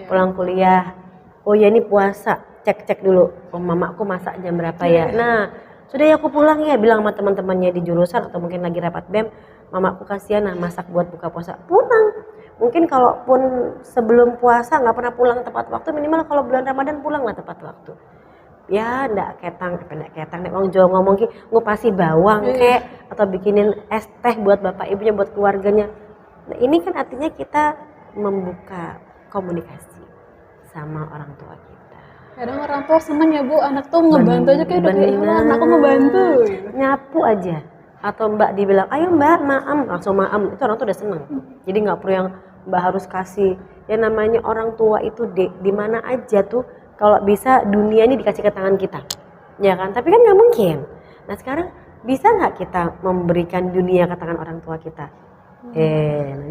Pulang kuliah, oh ya ini puasa, cek dulu, oh mamaku masak jam berapa ya. Nah sudah ya aku pulang ya, bilang sama teman-temannya di jurusan atau mungkin lagi rapat BEM, mamaku kasihan nah masak buat buka puasa, pulang. Mungkin kalaupun sebelum puasa nggak pernah pulang tepat waktu, minimal kalau bulan Ramadan pulang lah tepat waktu. Ya ndak ketang nek wong Jawa ngomong ki ngupasi bawang kek atau bikinin es teh buat bapak ibunya, buat keluarganya. Nah, ini kan artinya kita membuka komunikasi sama orang tua kita. Kadang orang tua seneng ya Bu, anak tuh ngebantu aja kayak udah kayak ya Allah anakku ngebantu gitu. Nyapu aja. Atau mbak dibilang ayo mbak maam, langsung maam, itu orang tuh udah seneng. Jadi nggak perlu yang mbak harus kasih. Ya namanya orang tua itu di mana aja tuh kalau bisa dunia ini dikasih ke tangan kita. Ya kan, tapi kan nggak mungkin. Nah sekarang bisa nggak kita memberikan dunia ke tangan orang tua kita?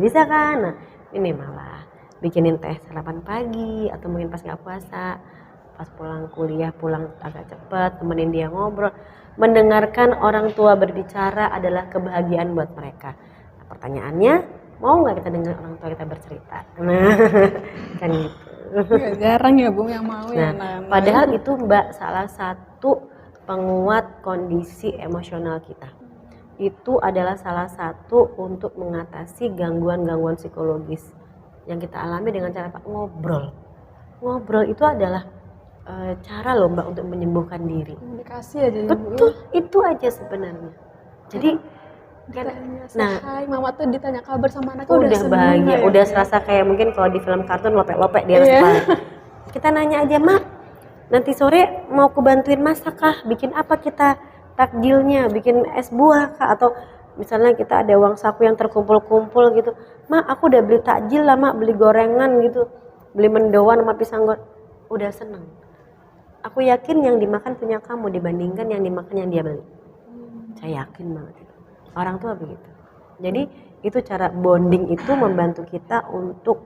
Bisa kan? Nah ini malah bikinin teh sarapan pagi atau mungkin pas nggak puasa, pas pulang kuliah pulang agak cepat, temenin dia ngobrol. Mendengarkan orang tua berbicara adalah kebahagiaan buat mereka. Nah, pertanyaannya, mau nggak kita dengar orang tua kita bercerita? Nah, kan gitu. Jarang ya Bu yang mau ya. Padahal itu Mbak salah satu penguat kondisi emosional kita. Itu adalah salah satu untuk mengatasi gangguan-gangguan psikologis yang kita alami dengan cara ngobrol. Ngobrol itu adalah cara loh Mbak untuk menyembuhkan diri. Komunikasi aja ya Bu. Betul, itu aja sebenarnya. Jadi nah, mama tuh ditanya kabar sama anaknya udah bahagia, udah serasa kayak mungkin kalau di film kartun lopek-lopek di atas kepala. Kita nanya aja, Mak, nanti sore mau aku bantuin masak kah? Bikin apa kita takjilnya? Bikin es buah kah? Atau misalnya kita ada uang saku yang terkumpul-kumpul gitu. Mak, aku udah beli takjil lah, Mak, beli gorengan gitu. Beli mendoan sama pisang goreng. Udah seneng. Aku yakin yang dimakan punya kamu dibandingkan yang dimakan yang dia beli. Saya yakin banget itu. Orang tua begitu. Jadi itu cara bonding itu membantu kita untuk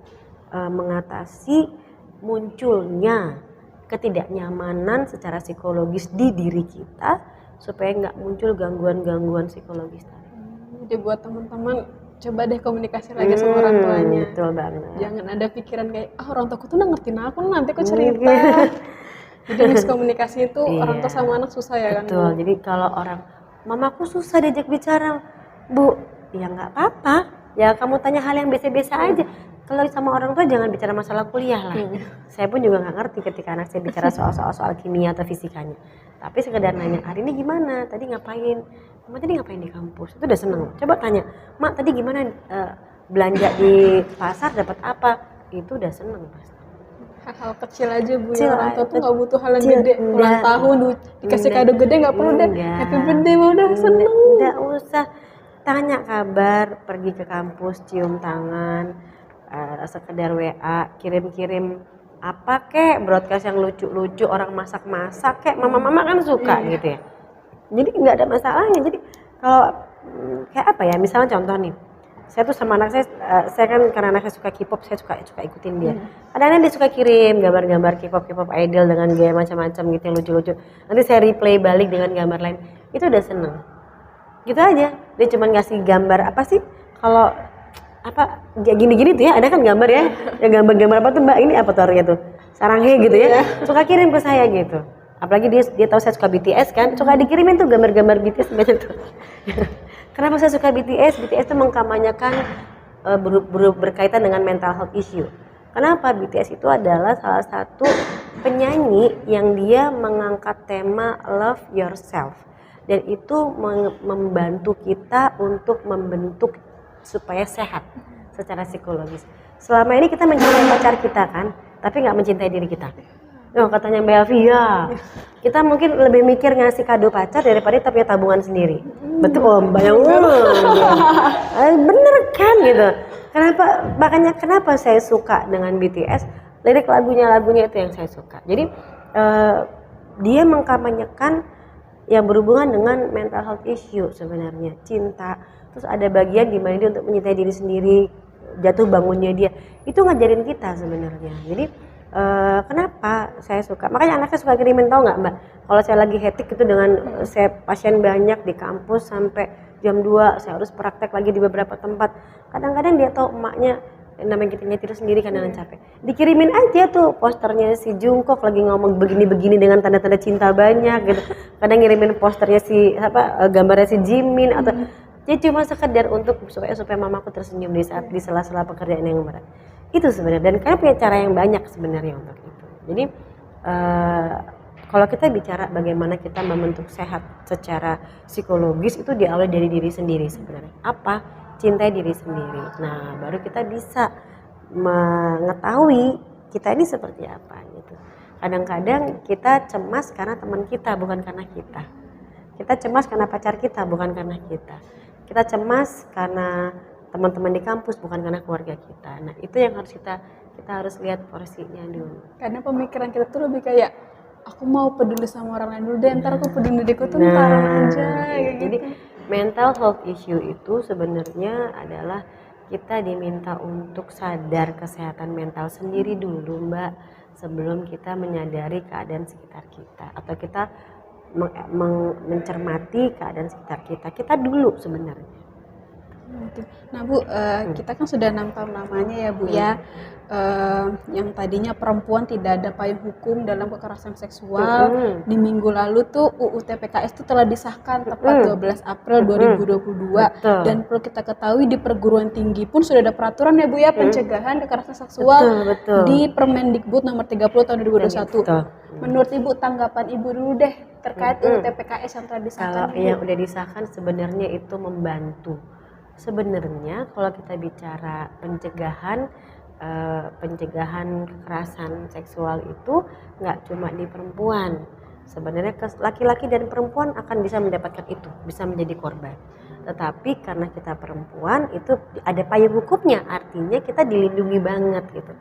mengatasi munculnya ketidaknyamanan secara psikologis di diri kita supaya nggak muncul gangguan-gangguan psikologis tadi. Jadi buat teman-teman coba deh komunikasi lagi sama orang tuanya. Betul banget. Jangan ada pikiran kayak orang tuaku tuh ngertiin aku nanti aku cerita. Jadi miskomunikasi itu orang tua sama anak susah ya kan. Betul. Jadi kalau orang mamaku susah diajak bicara, Bu, ya nggak apa-apa. Ya kamu tanya hal yang biasa-biasa aja. Kalau sama orang tua jangan bicara masalah kuliah lah. Saya pun juga nggak ngerti ketika anak saya bicara soal kimia atau fisikanya. Tapi sekedar nanya, hari ini gimana? Tadi ngapain? Mama tadi ngapain di kampus? Itu udah seneng. Coba tanya, Mak tadi gimana belanja di pasar dapat apa? Itu udah seneng pasti. Hal-hal kecil aja Bu ya, orang tua tuh gak butuh hal yang gede. Ulang tahun dikasih kado gede gak perlu deh. Happy birthday mah udah seneng. Gak usah. Tanya kabar, pergi ke kampus, cium tangan, sekedar WA, kirim-kirim apa kek, broadcast yang lucu-lucu, orang masak-masak kek, mama-mama kan suka gitu ya. Jadi gak ada masalahnya. Jadi kalau kayak apa ya, misalnya contoh nih, saya tuh sama anak saya kan karena anak saya suka K-pop, saya suka ikutin dia. Kadang-kadang dia suka kirim gambar-gambar K-pop idol dengan gaya macam-macam gitu yang lucu-lucu. Nanti saya replay balik dengan gambar lain. Itu udah seneng. Gitu aja. Dia cuma ngasih gambar apa sih? Kalau apa gini-gini tuh ya, ada kan gambar ya. Ya gambar-gambar apa tuh Mbak? Ini apa tuh artinya tuh? Saranghe gitu ya. Suka kirim ke saya gitu. Apalagi dia tahu saya suka BTS kan, suka dikirimin tuh gambar-gambar BTS banyak tuh. Kenapa saya suka BTS? BTS itu mengkampanyekan berkaitan dengan mental health issue. Kenapa? BTS itu adalah salah satu penyanyi yang dia mengangkat tema love yourself. Dan itu membantu kita untuk membentuk supaya sehat secara psikologis. Selama ini kita mencintai pacar kita kan, tapi nggak mencintai diri kita. Oh, katanya Mbak Elvi, ya kita mungkin lebih mikir ngasih kado pacar daripada kita punya tabungan sendiri. Betul Om, bayang bener kan gitu. Makanya kenapa saya suka dengan BTS, lirik lagunya itu yang saya suka. Jadi dia mengkampanyekan yang berhubungan dengan mental health issue sebenarnya, cinta. Terus ada bagian di mana dia untuk mencintai diri sendiri, jatuh bangunnya dia. Itu ngajarin kita sebenarnya. Jadi kenapa saya suka, makanya anak saya suka kirimin, tahu nggak Mbak, kalau saya lagi hektik itu dengan saya pasien banyak di kampus sampai jam 2 saya harus praktek lagi di beberapa tempat, kadang-kadang dia tahu emaknya namanya kita nyetir sendiri kadang capek. Dikirimin aja tuh posternya si Jungkook lagi ngomong begini-begini dengan tanda-tanda cinta banyak gitu. Kadang ngirimin posternya si gambarnya si Jimin atau jadi cuma sekedar untuk supaya mamaku tersenyum di saat di sela-sela pekerjaan yang berat. Itu sebenarnya, dan kalian punya cara yang banyak sebenarnya untuk itu. Jadi kalau kita bicara bagaimana kita membentuk sehat secara psikologis itu diawali dari diri sendiri sebenarnya. Apa? Cintai diri sendiri. Nah, baru kita bisa mengetahui kita ini seperti apa gitu. Kadang-kadang kita cemas karena teman kita, bukan karena kita. Kita cemas karena pacar kita, bukan karena kita. Kita cemas karena teman-teman di kampus, bukan karena keluarga kita. Nah, itu yang harus kita harus lihat porsinya dulu. Karena pemikiran kita tuh lebih kayak aku mau peduli sama orang lain dulu deh, ntar aku peduli diriku tuh ntaran aja kayak jadi gitu. Mental health issue itu sebenarnya adalah kita diminta untuk sadar kesehatan mental sendiri dulu Mbak, sebelum kita menyadari keadaan sekitar kita atau kita mencermati keadaan sekitar kita dulu sebenarnya. Nah Bu, kita kan sudah 6 tahun lamanya ya Bu ya, yang tadinya perempuan tidak ada payung hukum dalam kekerasan seksual. Di minggu lalu tuh UU TPKS itu telah disahkan tepat 12 April 2022. Dan perlu kita ketahui di perguruan tinggi pun sudah ada peraturan ya Bu ya, pencegahan kekerasan seksual di Permendikbud nomor 30 tahun 2021. Menurut Ibu, tanggapan Ibu dulu deh terkait UU TPKS yang telah disahkan. Kalau yang udah disahkan sebenarnya itu membantu. Sebenarnya kalau kita bicara pencegahan kekerasan seksual itu nggak cuma di perempuan. Sebenarnya laki-laki dan perempuan akan bisa mendapatkan itu, bisa menjadi korban. Tetapi karena kita perempuan itu ada payung hukumnya, artinya kita dilindungi banget gitu.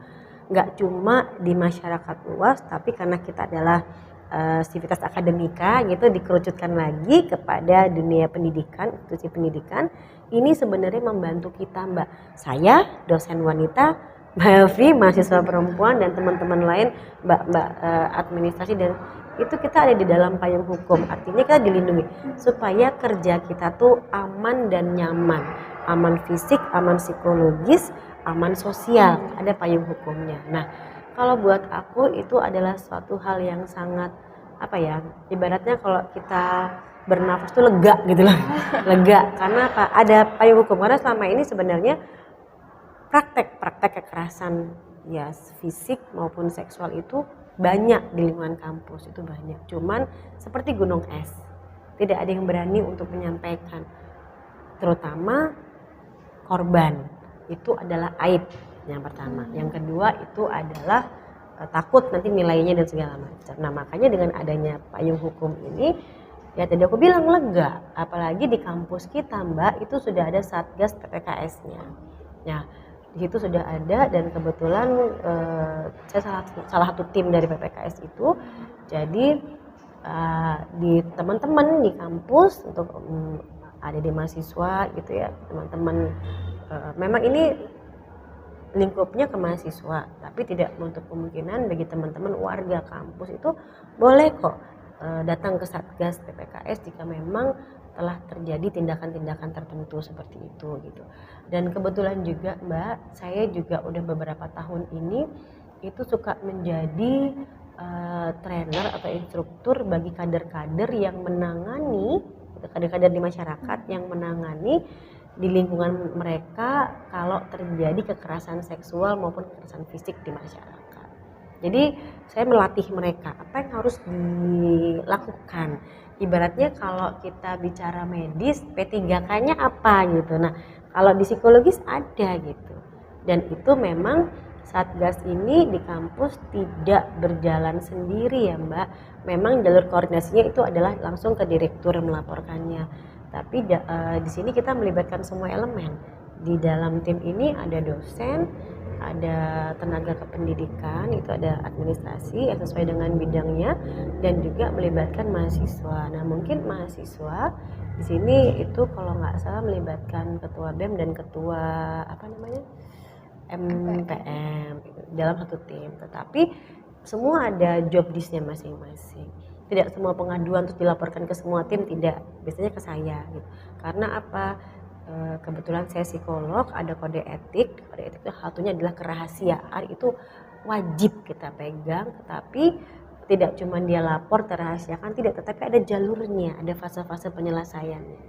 Nggak cuma di masyarakat luas, tapi karena kita adalah sivitas akademika gitu dikerucutkan lagi kepada dunia pendidikan, institusi pendidikan. Ini sebenarnya membantu kita Mbak. Saya dosen wanita, Mbak Elvi mahasiswa perempuan dan teman-teman lain Mbak administrasi, dan itu kita ada di dalam payung hukum. Artinya kita dilindungi supaya kerja kita tuh aman dan nyaman, aman fisik, aman psikologis, aman sosial, ada payung hukumnya. Nah, kalau buat aku itu adalah suatu hal yang sangat ibaratnya kalau kita bernafas tuh lega gitu loh. Lega karena apa? Ada payung hukum. Karena selama ini sebenarnya praktek kekerasan ya fisik maupun seksual itu banyak di lingkungan kampus, itu banyak. Cuman seperti gunung es, tidak ada yang berani untuk menyampaikan. Terutama korban itu adalah aib yang pertama. Yang kedua itu adalah takut nanti nilainya dan segala macam. Nah, makanya dengan adanya payung hukum ini ya tadi aku bilang lega, apalagi di kampus kita Mbak itu sudah ada Satgas TPKS-nya. Ya, di situ sudah ada, dan kebetulan saya salah satu tim dari PPKS itu. Jadi di teman-teman di kampus untuk ada di mahasiswa gitu ya, teman-teman memang ini lingkupnya ke mahasiswa, tapi tidak menutup kemungkinan bagi teman-teman warga kampus itu boleh kok datang ke Satgas TPKS jika memang telah terjadi tindakan-tindakan tertentu seperti itu gitu. Dan kebetulan juga Mbak, saya juga udah beberapa tahun ini itu suka menjadi trainer atau instruktur bagi kader-kader yang menangani, kader-kader di masyarakat yang menangani di lingkungan mereka kalau terjadi kekerasan seksual maupun kekerasan fisik di masyarakat. Jadi saya melatih mereka apa yang harus dilakukan. Ibaratnya kalau kita bicara medis, P3K-nya apa gitu. Nah, kalau di psikologis ada gitu. Dan itu memang Satgas ini di kampus tidak berjalan sendiri ya Mbak. Memang jalur koordinasinya itu adalah langsung ke direktur melaporkannya. Tapi di sini kita melibatkan semua elemen. Di dalam tim ini ada dosen, ada tenaga kependidikan, itu ada administrasi yang sesuai dengan bidangnya, dan juga melibatkan mahasiswa. Nah, mungkin mahasiswa di sini itu kalau nggak salah melibatkan ketua BEM dan ketua MPM gitu, dalam satu tim. Tetapi semua ada job desk-nya masing-masing. Tidak semua pengaduan terus dilaporkan ke semua tim, tidak, biasanya ke saya gitu. Karena apa? kebetulan saya psikolog, ada kode etik. Kode etik itu satunya adalah kerahasiaan, itu wajib kita pegang, tetapi tidak cuma dia lapor terahasiakan, tidak, tetapi ada jalurnya, ada fase-fase penyelesaiannya.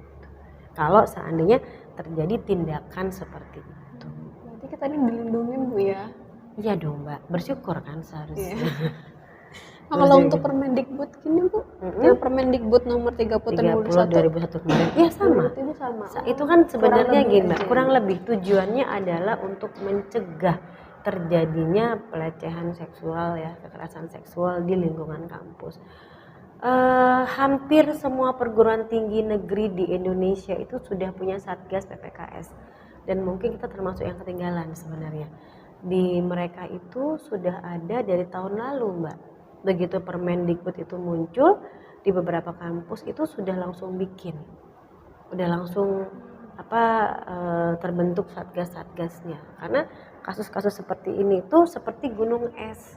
Kalau seandainya terjadi tindakan seperti itu. Berarti kita ini dilindungi Bu ya? Iya dong Mbak, bersyukur kan seharusnya. Nah, kalau untuk Permendikbud gini Bu, yang Permendikbud nomor 30 tahun 2001 kemarin, ya sama. itu sama. Itu kan sebenarnya lebih gini Mbak, aja. kurang lebih tujuannya adalah untuk mencegah terjadinya pelecehan seksual ya, kekerasan seksual di lingkungan kampus. Hampir semua perguruan tinggi negeri di Indonesia itu sudah punya Satgas PPKS, dan mungkin kita termasuk yang ketinggalan sebenarnya. Di mereka itu sudah ada dari tahun lalu Mbak. Begitu Permendikbud itu muncul, di beberapa kampus itu sudah langsung bikin, udah langsung terbentuk satgas-satgasnya, karena kasus-kasus seperti ini tuh seperti gunung es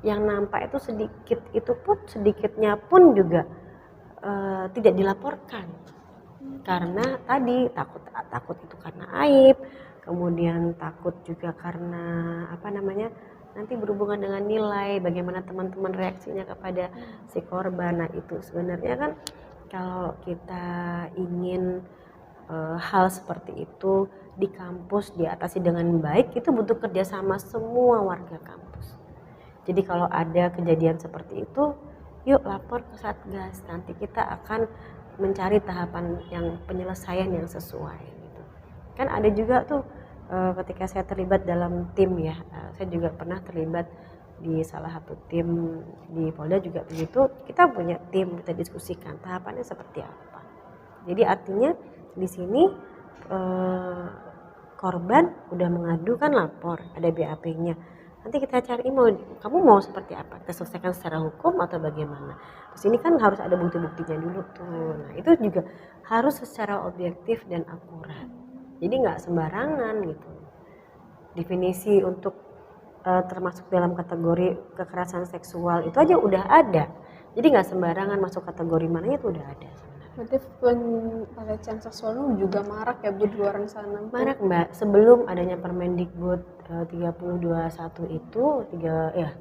yang nampak itu sedikit, itu pun sedikitnya pun juga tidak dilaporkan, karena tadi takut itu karena aib, kemudian takut juga karena nanti berhubungan dengan nilai, bagaimana teman-teman reaksinya kepada si korban. Nah itu sebenarnya kan kalau kita ingin hal seperti itu di kampus diatasi dengan baik, itu butuh kerjasama semua warga kampus. Jadi kalau ada kejadian seperti itu, yuk lapor ke Satgas, nanti kita akan mencari tahapan yang penyelesaian yang sesuai gitu. Kan ada juga tuh ketika saya terlibat dalam tim ya, saya juga pernah terlibat di salah satu tim di Polda juga begitu, kita punya tim, kita diskusikan tahapannya seperti apa. Jadi artinya di sini korban udah mengadu kan, lapor, ada BAP-nya. Nanti kita cari kamu mau seperti apa, kita selesaikan secara hukum atau bagaimana. Terus ini kan harus ada bukti-buktinya dulu tuh. Nah itu juga harus secara objektif dan akurat. Jadi nggak sembarangan gitu. Definisi untuk termasuk dalam kategori kekerasan seksual itu aja udah ada. Jadi nggak sembarangan masuk kategori mananya itu udah ada. Berarti pelecehan seksual juga marak ya Bu di luar sana? Marak Mbak, sebelum adanya Permendikbud 3021 itu,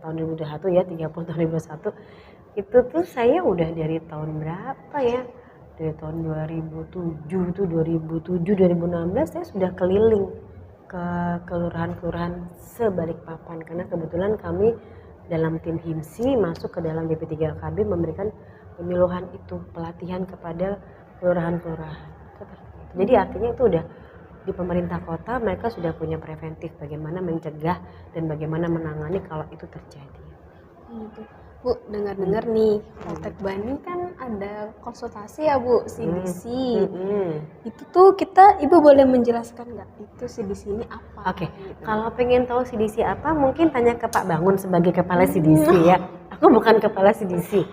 tahun 2021 ya, 30 tahun 2021, itu tuh saya udah dari tahun berapa ya? Dari tahun 2007 tuh, 2016 saya sudah keliling ke kelurahan-kelurahan sebalikpapan, karena kebetulan kami dalam tim HIMSI masuk ke dalam BP3KB memberikan penyuluhan itu, pelatihan kepada kelurahan-kelurahan. Jadi artinya itu udah di pemerintah kota, mereka sudah punya preventif bagaimana mencegah dan bagaimana menangani kalau itu terjadi. Bu, dengar-dengar nih, Poltek Bani kan ada konsultasi ya Bu, CDC. Itu tuh Ibu boleh menjelaskan nggak itu CDC ini apa? Oke, kalau pengen tahu CDC apa, mungkin tanya ke Pak Bangun sebagai kepala CDC ya. Aku bukan kepala CDC,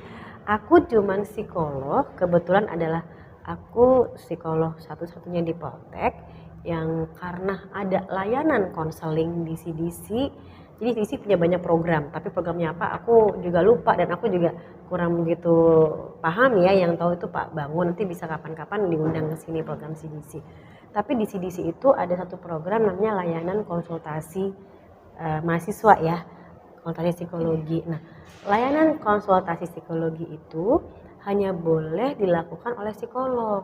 aku cuman psikolog. Kebetulan adalah aku psikolog satu-satunya di Poltek yang karena ada layanan konseling di CDC. Jadi CDC punya banyak program, tapi programnya apa aku juga lupa dan aku juga kurang begitu paham ya. Yang tahu itu Pak Bangun, nanti bisa kapan-kapan diundang ke sini program CDC. Tapi di CDC itu ada satu program namanya layanan konsultasi mahasiswa ya, konsultasi psikologi. Nah, layanan konsultasi psikologi itu hanya boleh dilakukan oleh psikolog,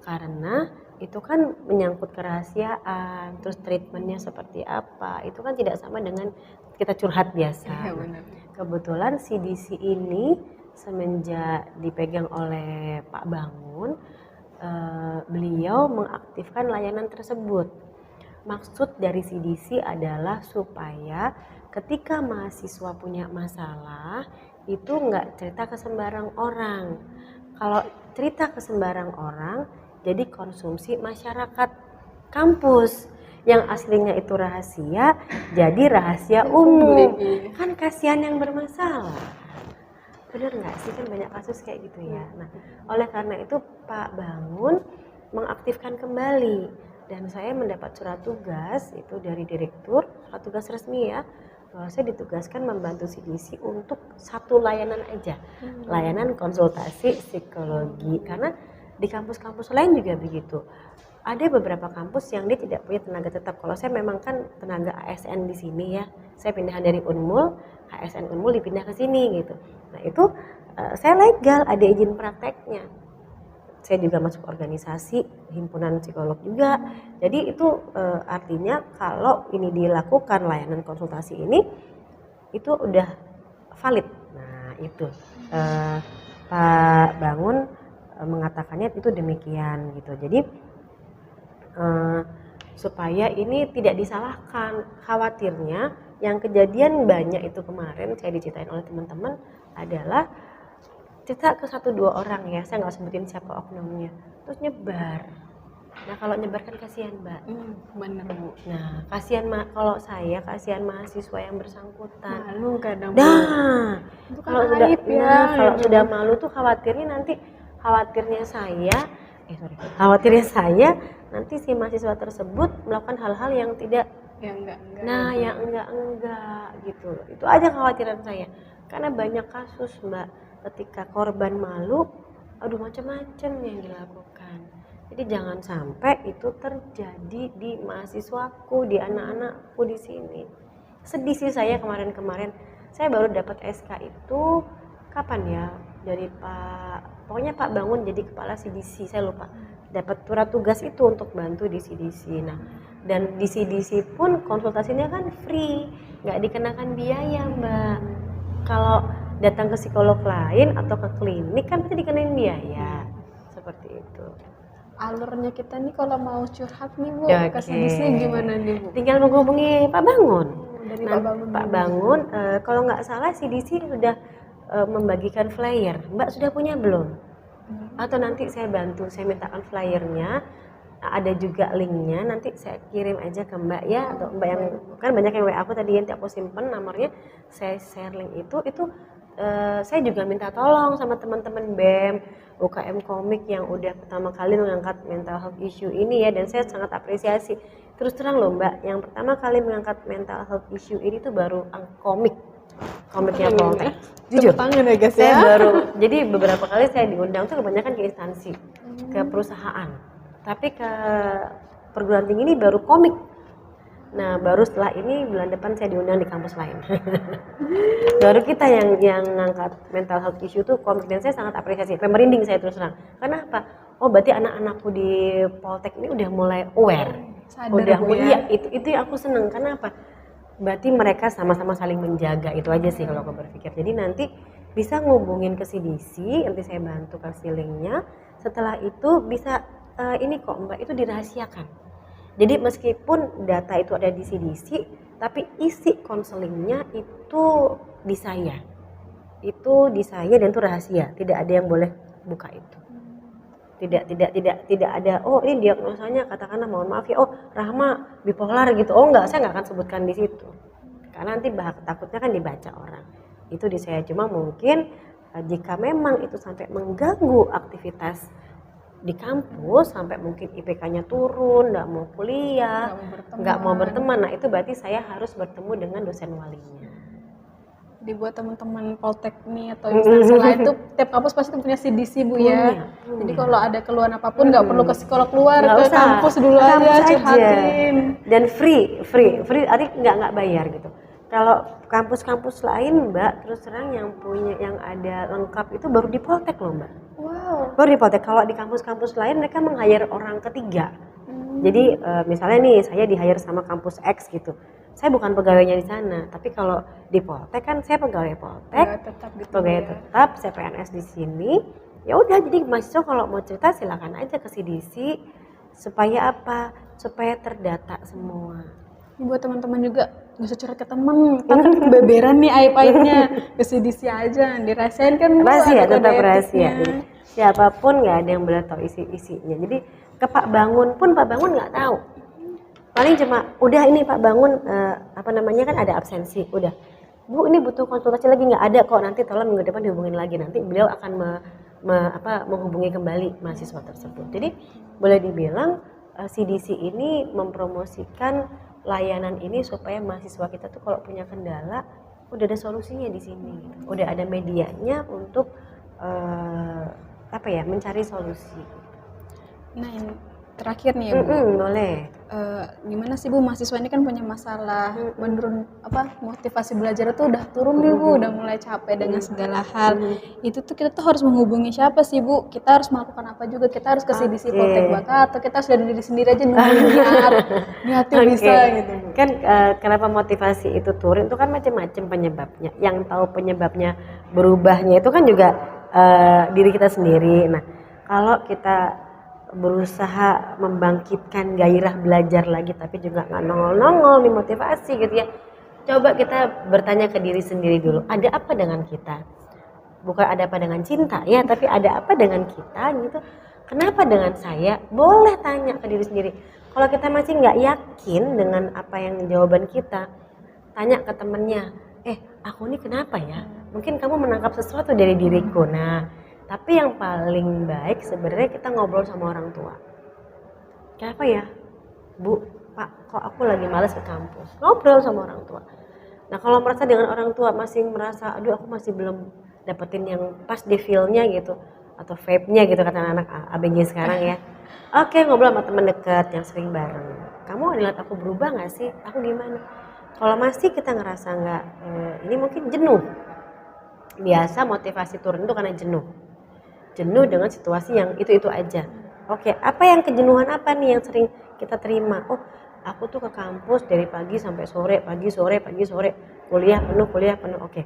karena itu kan menyangkut kerahasiaan, terus treatmentnya seperti apa, itu kan tidak sama dengan kita curhat biasa. Nah, kebetulan CDC ini semenjak dipegang oleh Pak Bangun, beliau mengaktifkan layanan tersebut. Maksud dari CDC adalah supaya ketika mahasiswa punya masalah itu nggak cerita ke sembarang orang. Kalau cerita ke sembarang orang, jadi konsumsi masyarakat kampus yang aslinya itu rahasia, jadi rahasia umum. Kan kasihan yang bermasalah. Bener nggak sih, kan banyak kasus kayak gitu ya. Nah, oleh karena itu Pak Bangun mengaktifkan kembali, dan saya mendapat surat tugas itu dari direktur, surat tugas resmi ya, bahwa saya ditugaskan membantu CDC untuk satu layanan aja, layanan konsultasi psikologi, karena di kampus-kampus lain juga begitu. ada beberapa kampus yang dia tidak punya tenaga tetap. Kalau saya memang kan tenaga ASN di sini ya, saya pindahan dari Unmul, ASN Unmul dipindah ke sini gitu. Nah itu saya legal, ada izin prakteknya. Saya juga masuk organisasi himpunan psikolog juga. Jadi itu artinya kalau ini dilakukan layanan konsultasi ini itu udah valid. Nah itu Pak Bangun mengatakannya itu demikian gitu. Jadi supaya ini tidak disalahkan. Khawatirnya yang kejadian banyak itu kemarin saya diceritain oleh teman-teman adalah cerita ke 1-2 orang ya, saya nggak sebutin siapa oknumnya, terus nyebar. Nah kalau nyebar kan kasihan Mbak. Bener Bu. Nah kasihan kalau saya kasihan mahasiswa yang bersangkutan. Malu kadang Bu. Nah Itu kan kalau sudah aib ya, kalau gitu. sudah malu tuh khawatirnya nanti khawatirnya saya nanti si mahasiswa tersebut melakukan hal-hal yang tidak Enggak. nah yang enggak gitu. Itu aja kekhawatiran saya karena banyak kasus Mbak ketika korban malu aduh macam-macam yang dilakukan. Jadi jangan sampai itu terjadi di mahasiswaku, di anak-anakku di sini. Sedih sih saya kemarin saya baru dapat SK itu kapan ya dari pokoknya Pak Bangun jadi kepala CDC, saya lupa, dapat surat tugas itu untuk bantu di CDC. Nah dan di CDC pun konsultasinya kan free, nggak dikenakan biaya Mbak. Kalau datang ke psikolog lain atau ke klinik kan pasti dikenain biaya seperti itu. Alurnya kita nih kalau mau curhat nih Bu, Ya, ke oke. CDC gimana nih Bu? Tinggal menghubungi Pak Bangun. Dari Nah, Pak Bangun Pak dulu. Bangun kalau nggak salah CDC sudah membagikan flyer. Mbak sudah punya belum? Atau nanti saya bantu, saya mintakan flyernya. Ada juga linknya, nanti saya kirim aja ke Mbak ya, atau Mbak yang kan banyak yang WA aku tadi nanti aku simpen nomornya, saya share link itu saya juga minta tolong sama teman-teman BEM, UKM Komik yang udah pertama kali mengangkat mental health issue ini ya, dan saya sangat apresiasi. Terus terang loh Mbak, yang pertama kali mengangkat mental health issue ini tuh baru komiknya Poltek. Jujur, tangan ya guys saya ya. baru, jadi beberapa kali saya diundang tuh kebanyakan ke instansi, ke perusahaan, tapi ke perguruan tinggi ini baru komik. Nah baru setelah ini bulan depan saya diundang di kampus lain. Baru kita yang ngangkat mental health issue tuh komik, dan saya sangat apresiasi. Sampai merinding saya terus terang. Karena apa? Oh berarti anak-anakku di Poltek ini udah mulai aware. Sadar Udah Bu iya, ya. itu yang aku seneng. Karena apa? Berarti mereka sama-sama saling menjaga, itu aja sih kalau aku berpikir. Jadi nanti bisa ngubungin ke CDC, nanti saya bantu kasih linknya. Setelah itu bisa ini kok Mbak, itu dirahasiakan. Jadi meskipun data itu ada di CDC, tapi isi konselingnya itu di saya. Itu di saya dan itu rahasia, tidak ada yang boleh buka itu. Tidak ada, oh ini diagnosanya katakanlah mohon maaf ya, oh Rahma bipolar gitu. Oh enggak, saya enggak akan sebutkan di situ. Karena nanti takutnya kan dibaca orang. Itu di saya, cuma mungkin jika memang itu sampai mengganggu aktivitas di kampus, sampai mungkin IPK-nya turun, nggak mau kuliah, nggak mau berteman, nah itu berarti saya harus bertemu dengan dosen walinya. Jadi buat teman-teman Poltek nih atau instansi lain tuh tiap kampus pasti punya CDC Bu ya. Jadi kalau ada keluhan apapun nggak perlu ke psikolog keluar, Nggak ke usah, kampus dulu ke kampus aja curhatin. Dan free, artinya nggak bayar gitu. Kalau kampus-kampus lain Mbak, terus terang yang ada lengkap itu baru di Poltek loh Mbak. Wow. Baru di Poltek. Kalau di kampus-kampus lain mereka meng-hire orang ketiga. Jadi misalnya nih saya di-hire sama kampus X gitu. Saya bukan pegawainya di sana, tapi kalau di Poltek kan saya pegawai Poltek, pegawai tetap, saya PNS di sini. Ya udah, jadi mahasiswa kalau mau cerita silakan aja ke CDC. Supaya apa? Supaya terdata semua. Ini buat teman-teman juga nggak usah curhat ke temen, kan beberan nih aib-aibnya, ke CDC aja, dirasain kan rahasia, ada tetap kode rahasia. etiknya. Jadi, siapapun nggak ada yang boleh tahu isi-isinya. Jadi ke Pak Bangun pun Pak Bangun nggak tahu. Paling cuma udah ini Pak Bangun kan ada absensi, udah Bu ini butuh konsultasi lagi, nggak ada kok, nanti tolong minggu depan dihubungin lagi, nanti beliau akan menghubungi kembali mahasiswa tersebut. Jadi boleh dibilang CDC ini mempromosikan layanan ini supaya mahasiswa kita tuh kalau punya kendala udah ada solusinya di sini, udah ada medianya untuk mencari solusi. Nah terakhir nih ya Bu. Boleh. Gimana sih Bu, mahasiswa ini kan punya masalah menurun motivasi belajar itu udah turun nih Bu, udah mulai capek dengan segala hal. Itu tuh kita tuh harus menghubungi siapa sih Bu? Kita harus melakukan apa juga? Kita harus ke CDC Poltek Baka atau kita harus dari diri sendiri aja nungguin niatnya bisa gitu Bu. Kan kenapa motivasi itu turun itu kan macam-macam penyebabnya. Yang tahu penyebabnya berubahnya itu kan juga diri kita sendiri. Nah, kalau kita berusaha membangkitkan gairah belajar lagi tapi juga nggak nongol-nongol nih motivasi gitu ya, coba kita bertanya ke diri sendiri dulu, ada apa dengan kita, bukan ada apa dengan cinta ya, tapi ada apa dengan kita gitu, kenapa dengan saya, boleh tanya ke diri sendiri. Kalau kita masih nggak yakin dengan apa yang jawaban kita, tanya ke temennya, aku ini kenapa ya, mungkin kamu menangkap sesuatu dari diriku. Nah, tapi yang paling baik sebenarnya kita ngobrol sama orang tua. Kenapa ya, Bu, Pak, kok aku lagi males ke kampus? Ngobrol sama orang tua. Nah, kalau merasa dengan orang tua masih merasa, aduh aku masih belum dapetin yang pas di feel-nya gitu, atau vibe-nya gitu kata anak ABG sekarang ya. Oke, ngobrol sama teman dekat yang sering bareng. Kamu ngeliat aku berubah nggak sih? Aku gimana? Kalau masih kita ngerasa nggak, ini mungkin jenuh. Biasa motivasi turun itu karena jenuh dengan situasi yang itu aja. Oke, apa yang kejenuhan apa nih yang sering kita terima? Oh, aku tuh ke kampus dari pagi sampai sore, pagi sore, kuliah penuh. Oke,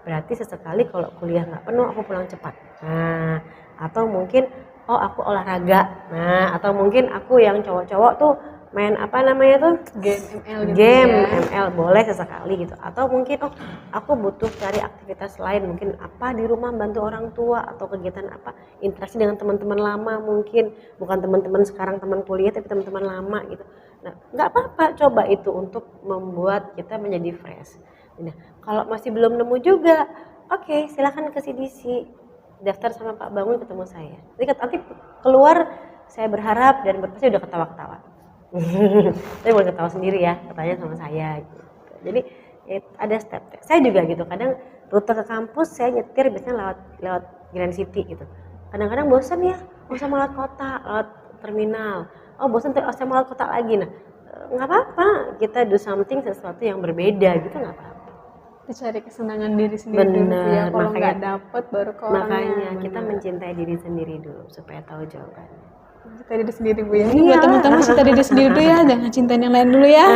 berarti sesekali kalau kuliah nggak penuh aku pulang cepat. Nah, atau mungkin aku olahraga. Nah, atau mungkin aku yang cowok-cowok tuh main apa namanya tuh game ML boleh sesekali gitu, atau mungkin aku butuh cari aktivitas lain, mungkin apa di rumah bantu orang tua atau kegiatan apa, interaksi dengan teman-teman lama, mungkin bukan teman-teman sekarang teman kuliah tapi teman-teman lama gitu. Nah, nggak apa-apa, coba itu untuk membuat kita menjadi fresh. Nah, kalau masih belum nemu juga, oke, silakan ke CDC, daftar sama Pak Bangun, ketemu saya. Nanti keluar, saya berharap dan pasti udah ketawa-ketawa. Saya boleh ketawa sendiri ya, katanya sama saya gitu. Jadi ada step. Saya juga gitu, kadang rute ke kampus saya nyetir biasanya lewat Grand City gitu. Kadang-kadang bosan ya, usah lewat kota, lewat terminal. Bosan saya mau lewat kota lagi. Nah, nggak apa-apa, kita do something, sesuatu yang berbeda gitu, nggak apa-apa. Dicari kesenangan diri sendiri dulu ya, kalau nggak dapet baru ke orangnya. Makanya kita mencintai diri sendiri dulu supaya tahu jawabannya. Cinta diri sendiri Bu ya. Buat teman-teman cinta diri sendiri dulu ya, jangan cintain yang lain dulu ya.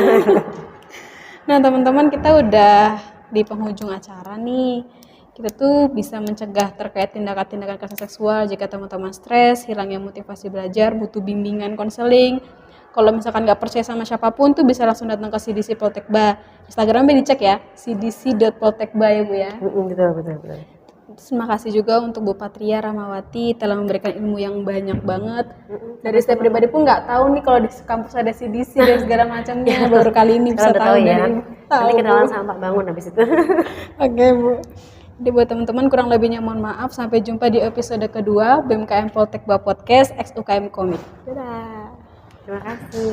Nah teman-teman, kita udah di penghujung acara nih. Kita tuh bisa mencegah terkait tindakan-tindakan kekerasan seksual jika teman-teman stres, hilangnya motivasi belajar, butuh bimbingan konseling. Kalau misalkan nggak percaya sama siapapun tuh bisa langsung datang ke CDC Poltekba. Instagramnya dicek ya, cdc.poltekba ya Bu ya. Betul. Terima kasih juga untuk Bu Patria Rahmawati telah memberikan ilmu yang banyak banget. Dari saya pribadi pun nggak tahu nih kalau di kampus ada CDC dan segala macamnya. Baru kali ini bisa tahu ya. dari Nanti kenalan sama Pak Bangun habis itu. Oke Bu. Jadi buat teman-teman kurang lebihnya mohon maaf. Sampai jumpa di episode kedua BMKM Poltekba Podcast ex UKM Komik. Dadah. Terima kasih.